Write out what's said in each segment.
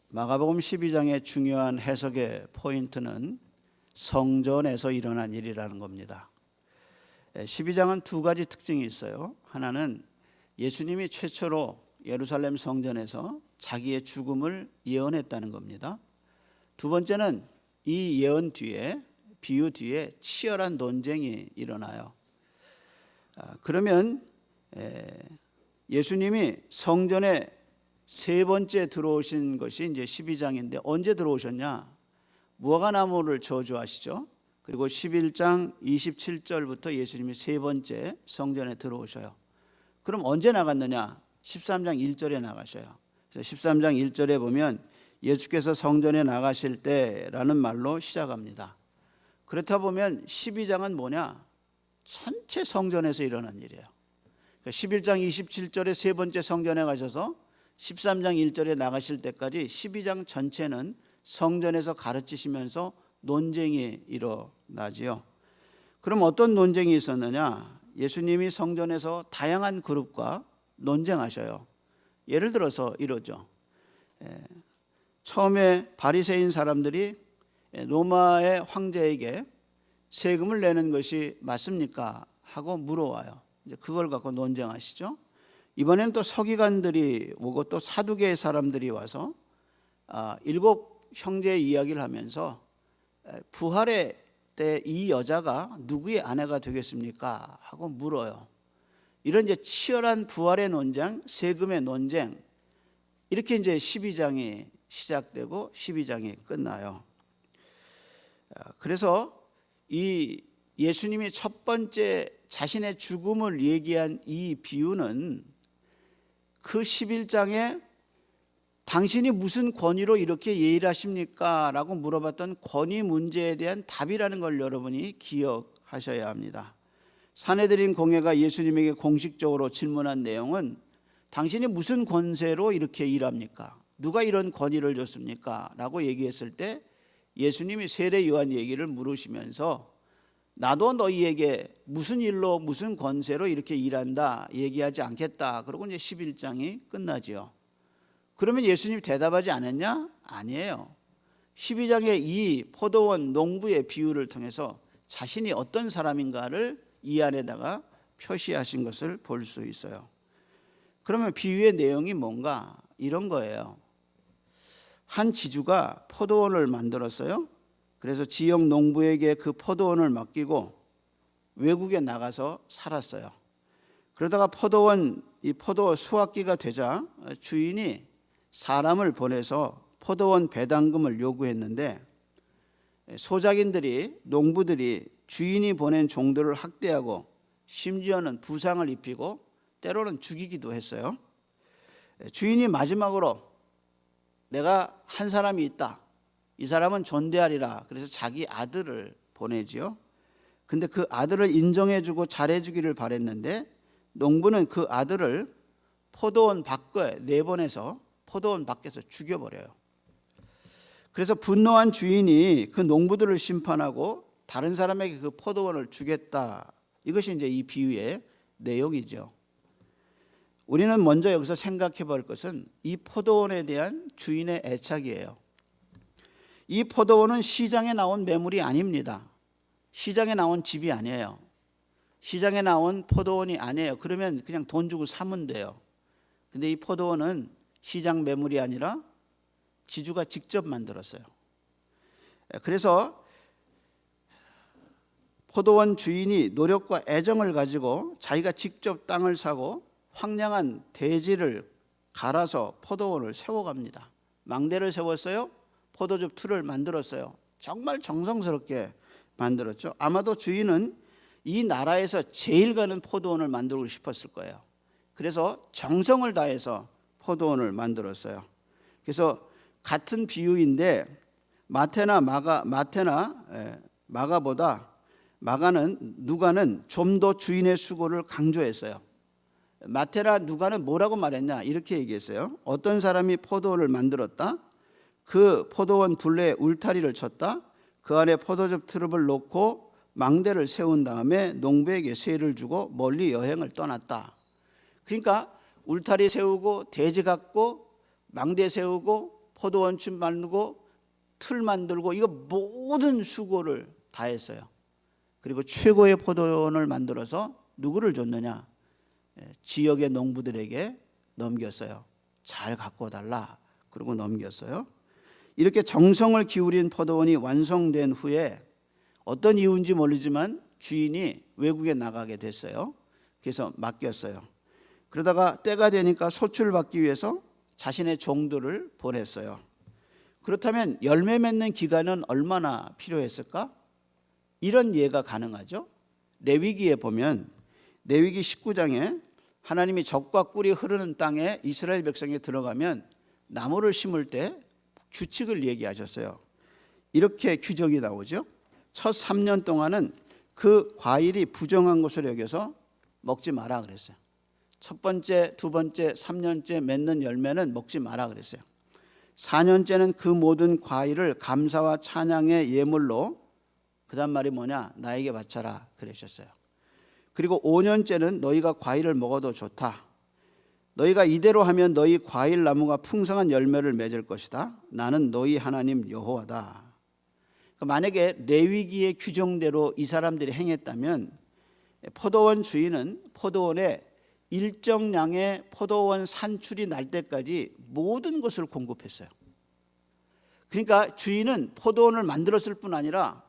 마가복음 12장의 중요한 해석의 포인트는 성전에서 일어난 일이라는 겁니다. 12장은 두 가지 특징이 있어요. 하나는 예수님이 최초로 예루살렘 성전에서 자기의 죽음을 예언했다는 겁니다. 두 번째는 이 예언 뒤에, 비유 뒤에 치열한 논쟁이 일어나요. 그러면 예수님이 성전에 세 번째 들어오신 것이 이제 12장인데 언제 들어오셨냐? 무화과나무를 저주하시죠. 그리고 11장 27절부터 예수님이 세 번째 성전에 들어오셔요. 그럼 언제 나갔느냐? 13장 1절에 나가셔요. 그래서 13장 1절에 보면 예수께서 성전에 나가실 때라는 말로 시작합니다. 그렇다 보면 12장은 뭐냐? 전체 성전에서 일어난 일이에요. 그러니까 11장 27절에 세 번째 성전에 가셔서 13장 1절에 나가실 때까지 12장 전체는 성전에서 가르치시면서 논쟁이 일어나지요. 그럼 어떤 논쟁이 있었느냐? 예수님이 성전에서 다양한 그룹과 논쟁하셔요. 예를 들어서 이러죠. 처음에 바리새인 사람들이 로마의 황제에게 세금을 내는 것이 맞습니까? 하고 물어와요. 이제 그걸 갖고 논쟁하시죠. 이번에는 또 서기관들이 오고 또 사두개의 사람들이 와서 일곱 형제의 이야기를 하면서 부활의 때 이 여자가 누구의 아내가 되겠습니까? 하고 물어요. 이런 이제 치열한 부활의 논쟁, 세금의 논쟁, 이렇게 이제 12장이 시작되고 12장이 끝나요. 그래서 이 예수님이 첫 번째 자신의 죽음을 얘기한 이 비유는 그 11장에 당신이 무슨 권위로 이렇게 예의를 하십니까? 라고 물어봤던 권위 문제에 대한 답이라는 걸 여러분이 기억하셔야 합니다. 산헤드린 공회가 예수님에게 공식적으로 질문한 내용은 당신이 무슨 권세로 이렇게 일합니까? 누가 이런 권위를 줬습니까? 라고 얘기했을 때 예수님이 세례 요한 얘기를 물으시면서 나도 너희에게 무슨 일로 무슨 권세로 이렇게 일한다 얘기하지 않겠다. 그러고 이제 11장이 끝나지요. 그러면 예수님이 대답하지 않았냐? 아니에요. 12장의 이 포도원 농부의 비유를 통해서 자신이 어떤 사람인가를 이 안에다가 표시하신 것을 볼 수 있어요. 그러면 비유의 내용이 뭔가? 이런 거예요. 한 지주가 포도원을 만들었어요. 그래서 지역 농부에게 그 포도원을 맡기고 외국에 나가서 살았어요. 그러다가 이 포도 수확기가 되자 주인이 사람을 보내서 포도원 배당금을 요구했는데 소작인들이, 농부들이 주인이 보낸 종들을 학대하고 심지어는 부상을 입히고 때로는 죽이기도 했어요. 주인이 마지막으로 내가 한 사람이 있다. 이 사람은 존대하리라. 그래서 자기 아들을 보내지요. 근데 그 아들을 인정해주고 잘해주기를 바랬는데 농부는 그 아들을 포도원 밖에 내보내서 포도원 밖에서 죽여버려요. 그래서 분노한 주인이 그 농부들을 심판하고 다른 사람에게 그 포도원을 주겠다. 이것이 이제 이 비유의 내용이죠. 우리는 먼저 여기서 생각해 볼 것은 이 포도원에 대한 주인의 애착이에요. 이 포도원은 시장에 나온 매물이 아닙니다. 시장에 나온 집이 아니에요. 시장에 나온 포도원이 아니에요. 그러면 그냥 돈 주고 사면 돼요. 근데 이 포도원은 시장 매물이 아니라 지주가 직접 만들었어요. 그래서 포도원 주인이 노력과 애정을 가지고 자기가 직접 땅을 사고 황량한 대지를 갈아서 포도원을 세워갑니다. 망대를 세웠어요. 포도즙 틀을 만들었어요. 정말 정성스럽게 만들었죠. 아마도 주인은 이 나라에서 제일 가는 포도원을 만들고 싶었을 거예요. 그래서 정성을 다해서 포도원을 만들었어요. 그래서 같은 비유인데 마태나 마가보다 누가는 좀 더 주인의 수고를 강조했어요. 마태나 누가는 뭐라고 말했냐? 이렇게 얘기했어요. 어떤 사람이 포도원을 만들었다. 그 포도원 둘레에 울타리를 쳤다. 그 안에 포도즙 트럽을 놓고 망대를 세운 다음에 농부에게 세를 주고 멀리 여행을 떠났다. 그러니까 울타리 세우고 대지 갖고 망대 세우고 포도원집 만들고 틀 만들고 이거 모든 수고를 다 했어요. 그리고 최고의 포도원을 만들어서 누구를 줬느냐? 지역의 농부들에게 넘겼어요. 잘 갖고 달라. 그리고 넘겼어요. 이렇게 정성을 기울인 포도원이 완성된 후에 어떤 이유인지 모르지만 주인이 외국에 나가게 됐어요. 그래서 맡겼어요. 그러다가 때가 되니까 소출받기 위해서 자신의 종들을 보냈어요. 그렇다면 열매 맺는 기간은 얼마나 필요했을까? 이런 예가 가능하죠. 레위기에 보면 레위기 19장에 하나님이 젖과 꿀이 흐르는 땅에 이스라엘 백성이 들어가면 나무를 심을 때 규칙을 얘기하셨어요. 이렇게 규정이 나오죠. 첫 3년 동안은 그 과일이 부정한 것으로 여겨서 먹지 마라 그랬어요. 첫 번째, 두 번째, 3년째 맺는 열매는 먹지 마라 그랬어요. 4년째는 그 모든 과일을 감사와 찬양의 예물로, 그 다음 말이 뭐냐? 나에게 바쳐라 그러셨어요. 그리고 5년째는 너희가 과일을 먹어도 좋다. 너희가 이대로 하면 너희 과일 나무가 풍성한 열매를 맺을 것이다. 나는 너희 하나님 여호와다. 만약에 레위기의 규정대로 이 사람들이 행했다면 포도원 주인은 포도원에 일정량의 포도원 산출이 날 때까지 모든 것을 공급했어요. 그러니까 주인은 포도원을 만들었을 뿐 아니라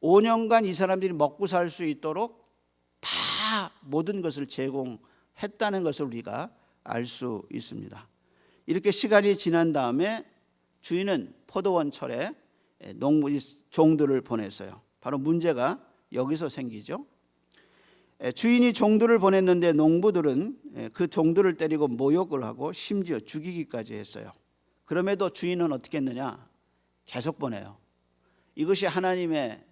5년간 이 사람들이 먹고 살 수 있도록 다 모든 것을 제공했다는 것을 우리가 알 수 있습니다. 이렇게 시간이 지난 다음에 주인은 포도원철에 농부 종들을 보냈어요. 바로 문제가 여기서 생기죠. 주인이 종들을 보냈는데 농부들은 그 종들을 때리고 모욕을 하고 심지어 죽이기까지 했어요. 그럼에도 주인은 어떻게 했느냐? 계속 보내요. 이것이 하나님의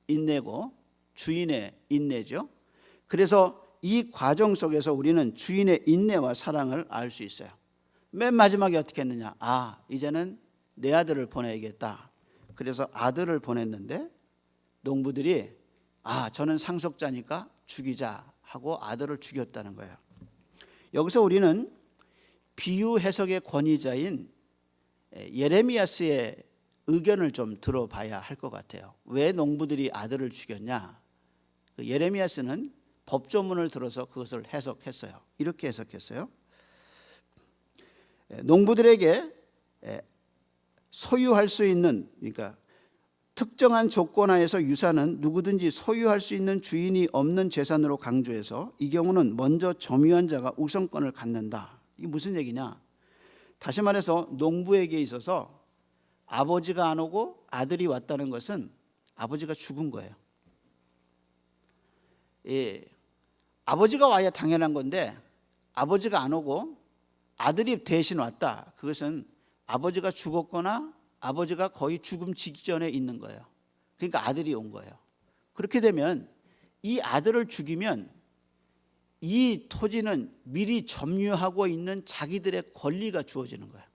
인내고 주인의 인내죠. 그래서 이 과정 속에서 우리는 주인의 인내와 사랑을 알 수 있어요. 맨 마지막에 어떻게 했느냐? 이제는 내 아들을 보내야겠다. 그래서 아들을 보냈는데 농부들이 저는 상속자니까 죽이자 하고 아들을 죽였다는 거예요. 여기서 우리는 비유 해석의 권위자인 예레미야스의 의견을 좀 들어봐야 할 것 같아요. 왜 농부들이 아들을 죽였냐? 예레미야스는 법조문을 들어서 그것을 해석했어요. 이렇게 해석했어요. 농부들에게 소유할 수 있는, 그러니까 특정한 조건 하에서 유산은 누구든지 소유할 수 있는 주인이 없는 재산으로 강조해서 이 경우는 먼저 점유한 자가 우선권을 갖는다. 이게 무슨 얘기냐? 다시 말해서 농부에게 있어서 아버지가 안 오고 아들이 왔다는 것은 아버지가 죽은 거예요. 아버지가 와야 당연한 건데 아버지가 안 오고 아들이 대신 왔다. 그것은 아버지가 죽었거나 아버지가 거의 죽음 직전에 있는 거예요. 그러니까 아들이 온 거예요. 그렇게 되면 이 아들을 죽이면 이 토지는 미리 점유하고 있는 자기들의 권리가 주어지는 거예요.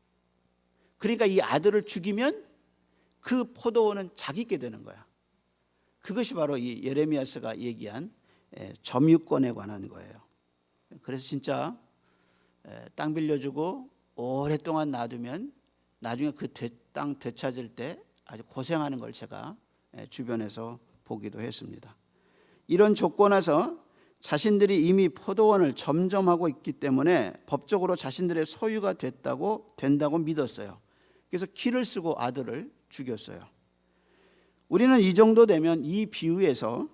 그러니까 이 아들을 죽이면 그 포도원은 자기게 되는 거야. 그것이 바로 이 예레미야스가 얘기한 점유권에 관한 거예요. 그래서 진짜 땅 빌려주고 오랫동안 놔두면 나중에 그 땅 되찾을 때 아주 고생하는 걸 제가 주변에서 보기도 했습니다. 이런 조건에서 자신들이 이미 포도원을 점점하고 있기 때문에 법적으로 자신들의 소유가 된다고 믿었어요. 그래서 키를 쓰고 아들을 죽였어요. 우리는 이 정도 되면 이 비유에서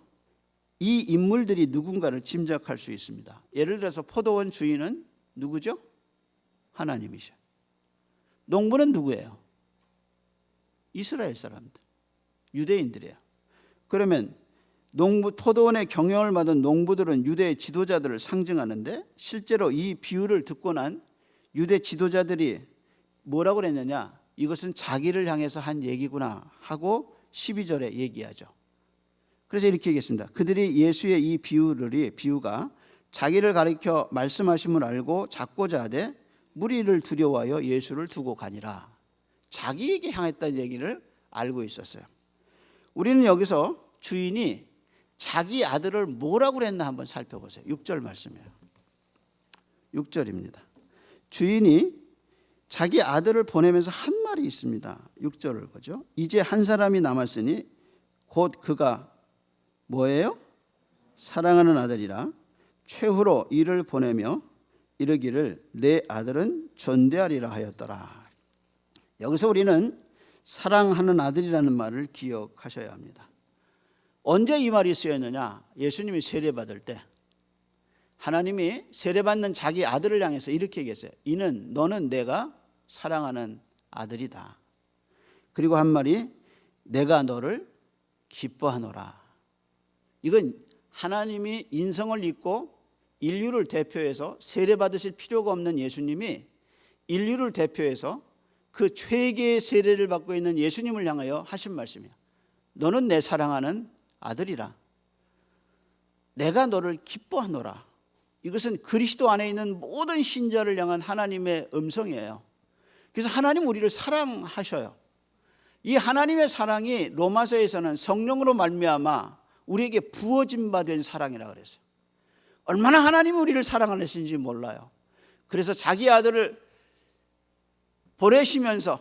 이 인물들이 누군가를 짐작할 수 있습니다. 예를 들어서 포도원 주인은 누구죠? 하나님이셔. 농부는 누구예요? 이스라엘 사람들, 유대인들이에요. 그러면 포도원의 경영을 받은 농부들은 유대 지도자들을 상징하는데 실제로 이 비유를 듣고 난 유대 지도자들이 뭐라고 그랬느냐? 이것은 자기를 향해서 한 얘기구나 하고 12절에 얘기하죠. 그래서 이렇게 얘기했습니다. 그들이 예수의 이 비유가 자기를 가리켜 말씀하심을 알고 잡고자 하되 무리를 두려워하여 예수를 두고 가니라. 자기에게 향했다는 얘기를 알고 있었어요. 우리는 여기서 주인이 자기 아들을 뭐라고 그랬나 한번 살펴보세요. 6절 말씀이에요. 6절입니다. 주인이 자기 아들을 보내면서 한 말이 있습니다. 6절을 보죠. 이제 한 사람이 남았으니 곧 그가 뭐예요? 사랑하는 아들이라 최후로 이를 보내며 이르기를 내 아들은 존대하리라 하였더라. 여기서 우리는 사랑하는 아들이라는 말을 기억하셔야 합니다. 언제 이 말이 쓰였느냐? 예수님이 세례받을 때 하나님이 세례받는 자기 아들을 향해서 이렇게 얘기했어요. 이는 너는 내가 사랑하는 아들이다. 그리고 한 말이 내가 너를 기뻐하노라. 이건 하나님이 인성을 입고 인류를 대표해서 세례받으실 필요가 없는 예수님이 인류를 대표해서 그 최고의 세례를 받고 있는 예수님을 향하여 하신 말씀이에요. 너는 내 사랑하는 아들이라. 내가 너를 기뻐하노라. 이것은 그리스도 안에 있는 모든 신자를 향한 하나님의 음성이에요. 그래서 하나님 우리를 사랑하셔요. 이 하나님의 사랑이 로마서에서는 성령으로 말미암아 우리에게 부어진 바 된 사랑이라고 그랬어요. 얼마나 하나님이 우리를 사랑하시는지 몰라요. 그래서 자기 아들을 보내시면서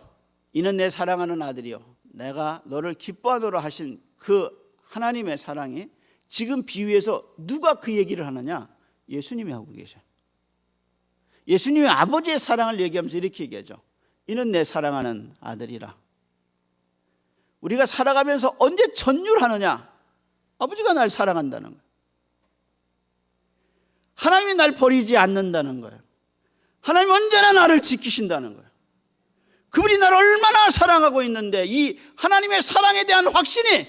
이는 내 사랑하는 아들이요 내가 너를 기뻐하노라 하신 그 하나님의 사랑이 지금 비유에서 누가 그 얘기를 하느냐? 예수님이 하고 계셔요. 예수님이 아버지의 사랑을 얘기하면서 이렇게 얘기하죠. 이는 내 사랑하는 아들이라. 우리가 살아가면서 언제 전율하느냐? 아버지가 날 사랑한다는 거예요. 하나님이 날 버리지 않는다는 거예요. 하나님 언제나 나를 지키신다는 거예요. 그분이 나를 얼마나 사랑하고 있는데 이 하나님의 사랑에 대한 확신이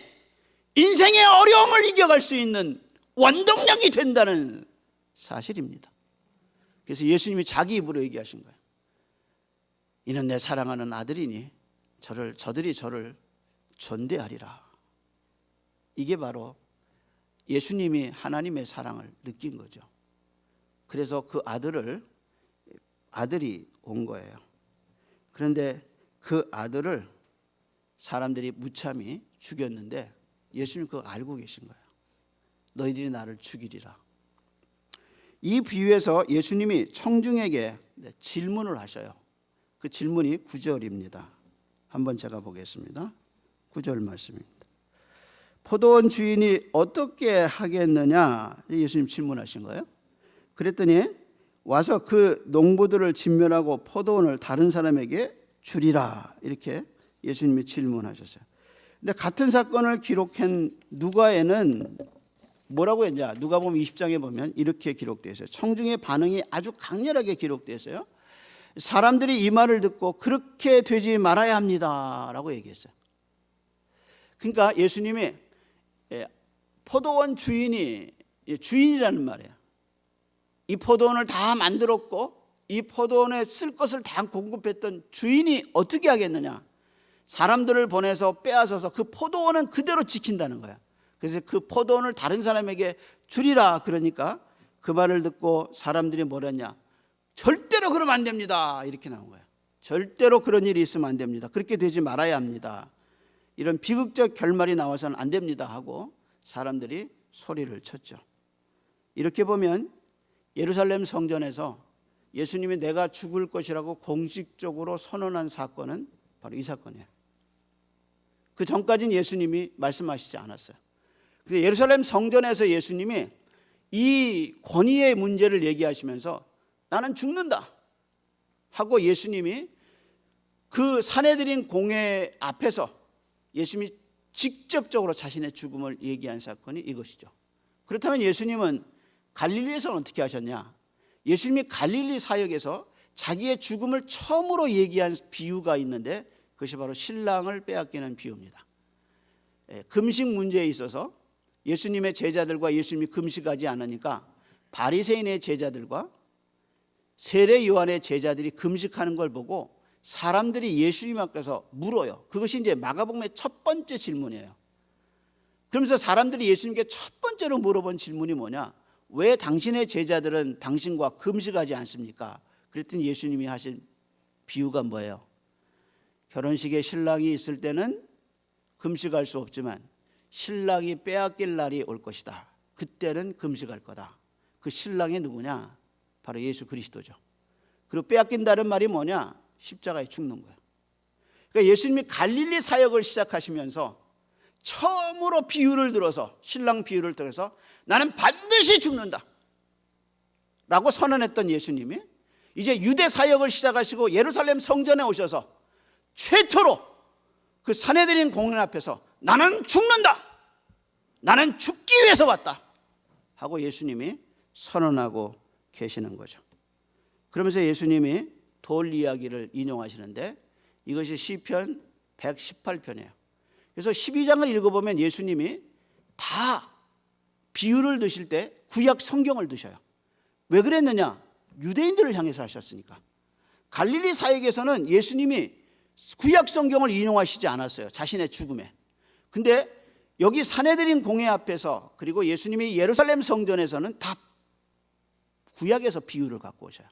인생의 어려움을 이겨갈 수 있는 원동력이 된다는 사실입니다. 그래서 예수님이 자기 입으로 얘기하신 거예요. 이는 내 사랑하는 아들이니 저들이 저를 존대하리라. 이게 바로 예수님이 하나님의 사랑을 느낀 거죠. 그래서 그 아들이 온 거예요. 그런데 그 아들을 사람들이 무참히 죽였는데 예수님 그거 알고 계신 거예요. 너희들이 나를 죽이리라. 이 비유에서 예수님이 청중에게 질문을 하셔요. 그 질문이 9절입니다. 한번 제가 보겠습니다. 9절 말씀입니다. 포도원 주인이 어떻게 하겠느냐? 예수님 질문하신 거예요. 그랬더니 와서 그 농부들을 진멸하고 포도원을 다른 사람에게 주리라. 이렇게 예수님이 질문하셨어요. 근데 같은 사건을 기록한 누가에는 뭐라고 했냐? 누가복음 20장에 보면 이렇게 기록되어 있어요. 청중의 반응이 아주 강렬하게 기록되어 있어요. 사람들이 이 말을 듣고 그렇게 되지 말아야 합니다라고 얘기했어요. 그러니까 예수님이 포도원 주인이라는 말이에요. 이 포도원을 다 만들었고 이 포도원에 쓸 것을 다 공급했던 주인이 어떻게 하겠느냐? 사람들을 보내서 빼앗아서 그 포도원은 그대로 지킨다는 거야. 그래서 그 포도원을 다른 사람에게 주리라. 그러니까 그 말을 듣고 사람들이 뭐랬냐? 절대로 그러면 안 됩니다. 이렇게 나온 거예요. 절대로 그런 일이 있으면 안 됩니다. 그렇게 되지 말아야 합니다. 이런 비극적 결말이 나와서는 안 됩니다 하고 사람들이 소리를 쳤죠. 이렇게 보면 예루살렘 성전에서 예수님이 내가 죽을 것이라고 공식적으로 선언한 사건은 바로 이 사건이에요. 그 전까지는 예수님이 말씀하시지 않았어요. 그런데 예루살렘 성전에서 예수님이 이 권위의 문제를 얘기하시면서 나는 죽는다 하고 예수님이 그 사내들인 공회 앞에서 예수님이 직접적으로 자신의 죽음을 얘기한 사건이 이것이죠. 그렇다면 예수님은 갈릴리에서는 어떻게 하셨냐? 예수님이 갈릴리 사역에서 자기의 죽음을 처음으로 얘기한 비유가 있는데 그것이 바로 신랑을 빼앗기는 비유입니다. 금식 문제에 있어서 예수님의 제자들과 예수님이 금식하지 않으니까 바리새인의 제자들과 세례 요한의 제자들이 금식하는 걸 보고 사람들이 예수님 앞에서 물어요. 그것이 이제 마가복음의 첫 번째 질문이에요. 그러면서 사람들이 예수님께 첫 번째로 물어본 질문이 뭐냐? 왜 당신의 제자들은 당신과 금식하지 않습니까? 그랬더니 예수님이 하신 비유가 뭐예요? 결혼식에 신랑이 있을 때는 금식할 수 없지만 신랑이 빼앗길 날이 올 것이다. 그때는 금식할 거다. 그 신랑이 누구냐? 바로 예수 그리스도죠. 그리고 빼앗긴다는 말이 뭐냐? 십자가에 죽는 거예요. 그러니까 예수님이 갈릴리 사역을 시작하시면서 처음으로 비유를 들어서, 신랑 비유를 들어서 나는 반드시 죽는다 라고 선언했던 예수님이 이제 유대 사역을 시작하시고 예루살렘 성전에 오셔서 최초로 그 산헤드린 공회 앞에서 나는 죽는다, 나는 죽기 위해서 왔다 하고 예수님이 선언하고 계시는 거죠. 그러면서 예수님이 돌 이야기를 인용하시는데 이것이 시편 118편이에요. 그래서 12장을 읽어보면 예수님이 다 비유를 드실 때 구약 성경을 드셔요. 왜 그랬느냐? 유대인들을 향해서 하셨으니까. 갈릴리 사역에서는 예수님이 구약 성경을 인용하시지 않았어요, 자신의 죽음에. 근데 여기 산헤드린 공회 앞에서, 그리고 예수님이 예루살렘 성전에서는 다 구약에서 비유를 갖고 오셔요.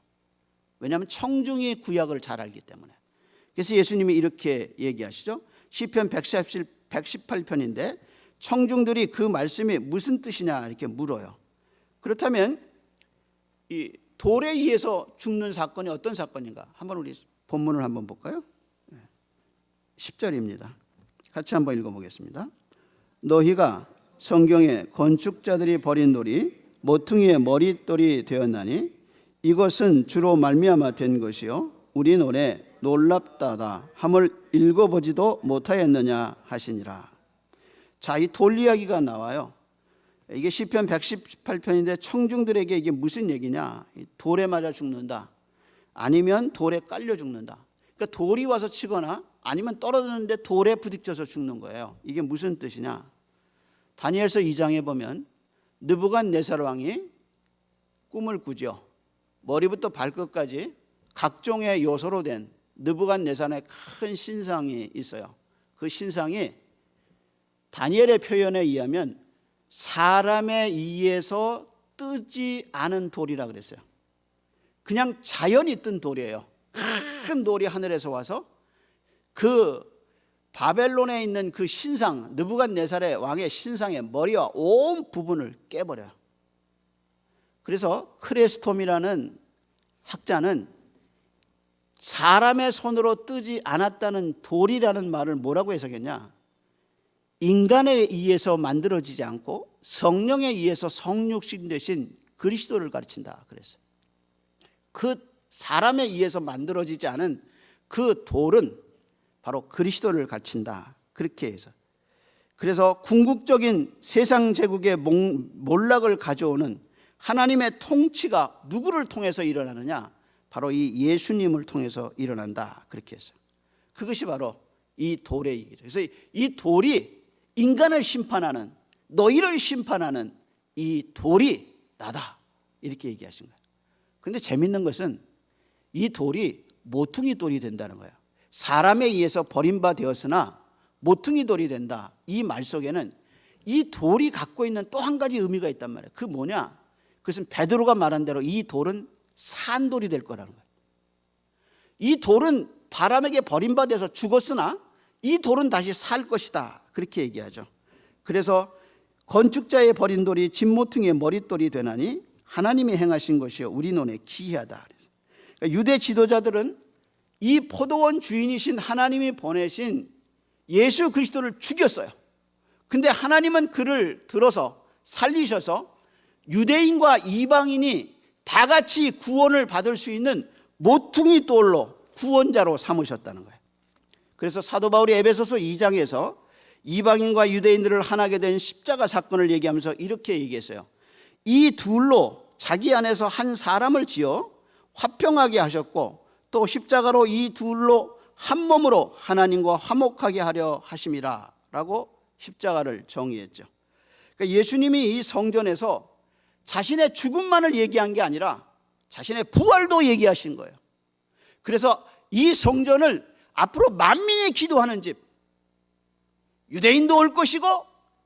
왜냐하면 청중이 구약을 잘 알기 때문에. 그래서 예수님이 이렇게 얘기하시죠. 시편 118편인데 청중들이 그 말씀이 무슨 뜻이냐 이렇게 물어요. 그렇다면 이 돌에 의해서 죽는 사건이 어떤 사건인가? 한번 우리 본문을 한번 볼까요? 10절입니다. 같이 한번 읽어보겠습니다. 너희가 성경에 건축자들이 버린 돌이 모퉁이의 머릿돌이 되었나니 이것은 주로 말미암아 된 것이요 우리 노래 놀랍다다 함을 읽어보지도 못하였느냐 하시니라. 자, 이 돌 이야기가 나와요. 이게 시편 118편인데 청중들에게 이게 무슨 얘기냐? 돌에 맞아 죽는다, 아니면 돌에 깔려 죽는다. 그러니까 돌이 와서 치거나 아니면 떨어졌는데 돌에 부딪혀서 죽는 거예요. 이게 무슨 뜻이냐? 다니엘서 2장에 보면 느부갓네살 왕이 꿈을 꾸죠. 머리부터 발끝까지 각종의 요소로 된 느부갓네살의 큰 신상이 있어요. 그 신상이 다니엘의 표현에 의하면 사람에 의해서 뜨지 않은 돌이라 그랬어요. 그냥 자연이 뜬 돌이에요. 큰 돌이 하늘에서 와서 그 바벨론에 있는 그 신상, 느부갓네살의 왕의 신상의 머리와 온 부분을 깨버려요. 그래서 크레스톰이라는 학자는 사람의 손으로 뜨지 않았다는 돌이라는 말을 뭐라고 해석했냐? 인간에 의해서 만들어지지 않고 성령에 의해서 성육신 되신 그리스도를 가르친다 그랬어요. 그 사람에 의해서 만들어지지 않은 그 돌은 바로 그리스도를 가르친다, 그렇게 해서. 그래서 궁극적인 세상 제국의 몰락을 가져오는 하나님의 통치가 누구를 통해서 일어나느냐? 바로 이 예수님을 통해서 일어난다, 그렇게 했어요. 그것이 바로 이 돌의 얘기죠. 그래서 이 돌이 인간을 심판하는, 너희를 심판하는 이 돌이 나다, 이렇게 얘기하신 거예요. 그런데 재밌는 것은 이 돌이 모퉁이 돌이 된다는 거예요. 사람에 의해서 버림받았으나 모퉁이 돌이 된다, 이 말 속에는 이 돌이 갖고 있는 또 한 가지 의미가 있단 말이에요. 그 뭐냐? 그것은 베드로가 말한 대로 이 돌은 산돌이 될 거라는 거예요. 이 돌은 바람에게 버림받아서 죽었으나 이 돌은 다시 살 것이다, 그렇게 얘기하죠. 그래서 건축자의 버린 돌이 진모퉁이의 머릿돌이 되나니 하나님이 행하신 것이요 우리 눈에 기이하다. 그러니까 유대 지도자들은 이 포도원 주인이신 하나님이 보내신 예수 그리스도를 죽였어요. 근데 하나님은 그를 들어서 살리셔서 유대인과 이방인이 다 같이 구원을 받을 수 있는 모퉁이 돌로 구원자로 삼으셨다는 거예요. 그래서 사도 바울이 에베소서 2장에서 이방인과 유대인들을 하나게 된 십자가 사건을 얘기하면서 이렇게 얘기했어요. 이 둘로 자기 안에서 한 사람을 지어 화평하게 하셨고 또 십자가로 이 둘로 한 몸으로 하나님과 화목하게 하려 하심이라 라고 십자가를 정의했죠. 그러니까 예수님이 이 성전에서 자신의 죽음만을 얘기한 게 아니라 자신의 부활도 얘기하신 거예요. 그래서 이 성전을 앞으로 만민이 기도하는 집, 유대인도 올 것이고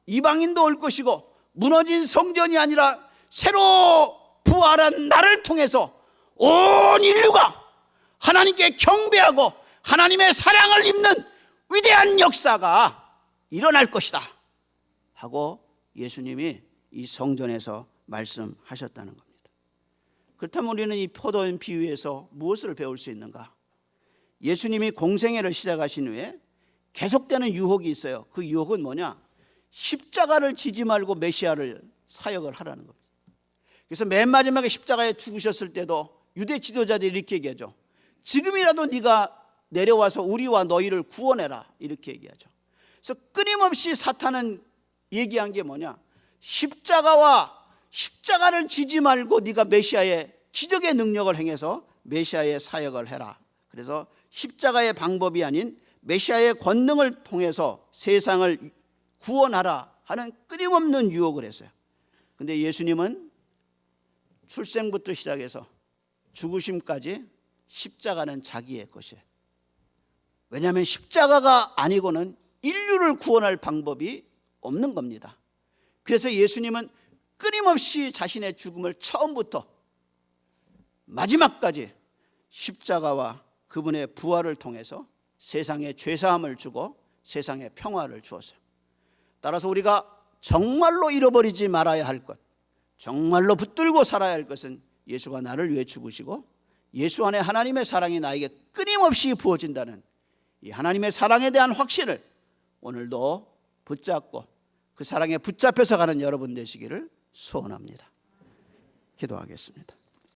이방인도 올 것이고 무너진 성전이 아니라 새로 부활한 나를 통해서 온 인류가 하나님께 경배하고 하나님의 사랑을 입는 위대한 역사가 일어날 것이다 하고 예수님이 이 성전에서 말씀하셨다는 겁니다. 그렇다면 우리는 이 포도원 비유에서 무엇을 배울 수 있는가? 예수님이 공생애를 시작하신 후에 계속되는 유혹이 있어요. 그 유혹은 뭐냐? 십자가를 지지 말고 메시아를 사역을 하라는 겁니다. 그래서 맨 마지막에 십자가에 죽으셨을 때도 유대 지도자들이 이렇게 얘기하죠. 지금이라도 네가 내려와서 우리와 너희를 구원해라, 이렇게 얘기하죠. 그래서 끊임없이 사탄은 얘기한 게 뭐냐? 십자가를 지지 말고 네가 메시아의 기적의 능력을 행해서 메시아의 사역을 해라. 그래서 십자가의 방법이 아닌 메시아의 권능을 통해서 세상을 구원하라 하는 끊임없는 유혹을 했어요. 근데 예수님은 출생부터 시작해서 죽으심까지 십자가는 자기의 것이에요. 왜냐하면 십자가가 아니고는 인류를 구원할 방법이 없는 겁니다. 그래서 예수님은 끊임없이 자신의 죽음을 처음부터 마지막까지 십자가와 그분의 부활을 통해서 세상에 죄사함을 주고 세상에 평화를 주었어요. 따라서 우리가 정말로 잃어버리지 말아야 할 것, 정말로 붙들고 살아야 할 것은 예수가 나를 위해 죽으시고 예수 안에 하나님의 사랑이 나에게 끊임없이 부어진다는 이 하나님의 사랑에 대한 확신을 오늘도 붙잡고 그 사랑에 붙잡혀서 가는 여러분 되시기를 소원합니다. 기도하겠습니다.